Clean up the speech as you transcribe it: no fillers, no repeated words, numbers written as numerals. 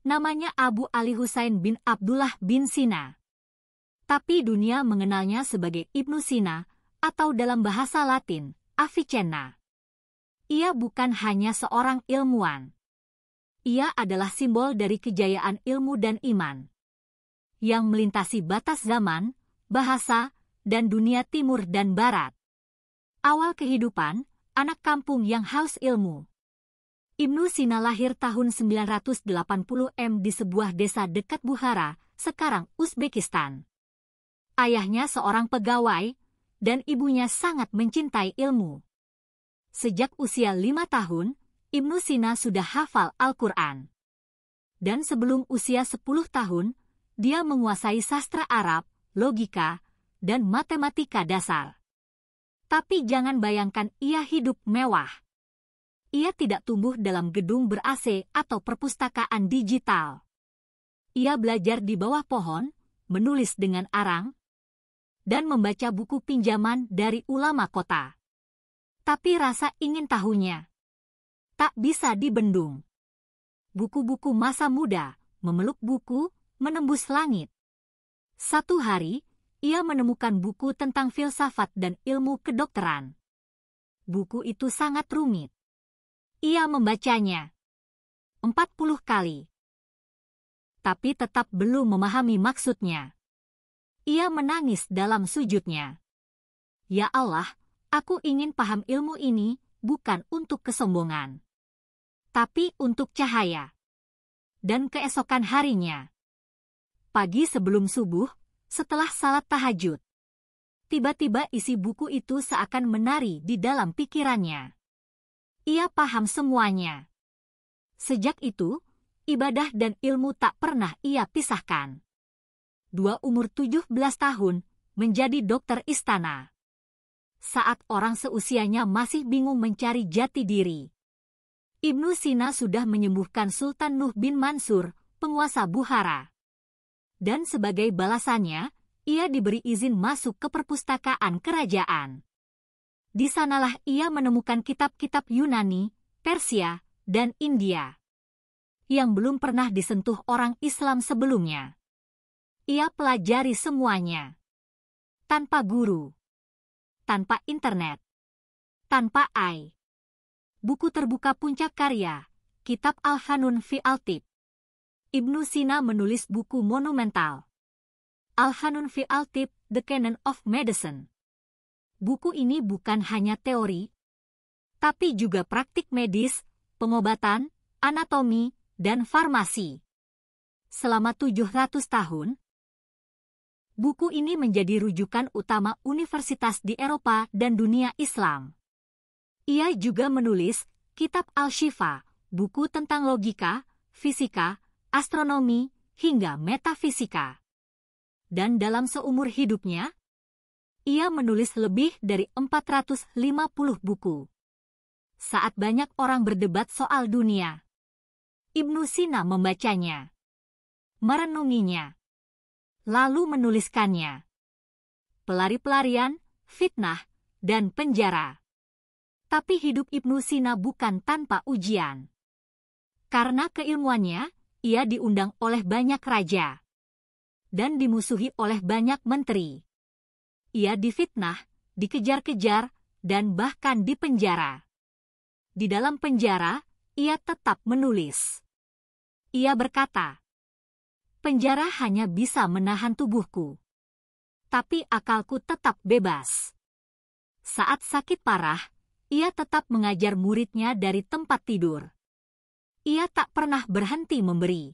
Namanya Abu Ali Husain bin Abdullah bin Sina. Tapi dunia mengenalnya sebagai Ibnu Sina, atau dalam bahasa Latin, Avicenna. Ia bukan hanya seorang ilmuwan. Ia adalah simbol dari kejayaan ilmu dan iman, yang melintasi batas zaman, bahasa, dan dunia timur dan barat. Awal kehidupan, anak kampung yang haus ilmu. Ibnu Sina lahir tahun 980 di sebuah desa dekat Bukhara, sekarang Uzbekistan. Ayahnya seorang pegawai, dan ibunya sangat mencintai ilmu. Sejak usia 5 tahun, Ibnu Sina sudah hafal Al-Quran. Dan sebelum usia 10 tahun, dia menguasai sastra Arab, logika, dan matematika dasar. Tapi jangan bayangkan ia hidup mewah. Ia tidak tumbuh dalam gedung ber-AC atau perpustakaan digital. Ia belajar di bawah pohon, menulis dengan arang, dan membaca buku pinjaman dari ulama kota. Tapi rasa ingin tahunya tak bisa dibendung. Buku-buku masa muda, memeluk buku, menembus langit. Satu hari, ia menemukan buku tentang filsafat dan ilmu kedokteran. Buku itu sangat rumit. Ia membacanya 40 kali. Tapi tetap belum memahami maksudnya. Ia menangis dalam sujudnya. Ya Allah, aku ingin paham ilmu ini, bukan untuk kesombongan, tapi untuk cahaya. Dan keesokan harinya, pagi sebelum subuh, setelah salat tahajud, tiba-tiba isi buku itu seakan menari di dalam pikirannya. Ia paham semuanya. Sejak itu, ibadah dan ilmu tak pernah ia pisahkan. Umur 17 tahun, menjadi dokter istana. Saat orang seusianya masih bingung mencari jati diri, Ibnu Sina sudah menyembuhkan Sultan Nuh bin Mansur, penguasa Bukhara. Dan sebagai balasannya, ia diberi izin masuk ke perpustakaan kerajaan. Di sanalah ia menemukan kitab-kitab Yunani, Persia, dan India yang belum pernah disentuh orang Islam sebelumnya. Ia pelajari semuanya. Tanpa guru, tanpa internet, tanpa AI. Buku terbuka puncak karya, Kitab Al-Hanun fi Al-Tib. Ibnu Sina menulis buku monumental, Al-Hanun fi Al-Tib, The Canon of Medicine. Buku ini bukan hanya teori, tapi juga praktik medis, pengobatan, anatomi, dan farmasi. Selama 700 tahun, buku ini menjadi rujukan utama universitas di Eropa dan dunia Islam. Ia juga menulis Kitab Al-Shifa, buku tentang logika, fisika, astronomi, hingga metafisika. Dan dalam seumur hidupnya, ia menulis lebih dari 450 buku. Saat banyak orang berdebat soal dunia, Ibnu Sina membacanya, merenunginya, lalu menuliskannya. Pelari-pelarian, fitnah, dan penjara. Tapi hidup Ibnu Sina bukan tanpa ujian. Karena keilmuannya, ia diundang oleh banyak raja dan dimusuhi oleh banyak menteri. Ia difitnah, dikejar-kejar, dan bahkan dipenjara. Di dalam penjara, ia tetap menulis. Ia berkata, "Penjara hanya bisa menahan tubuhku, tapi akalku tetap bebas." Saat sakit parah, ia tetap mengajar muridnya dari tempat tidur. Ia tak pernah berhenti memberi.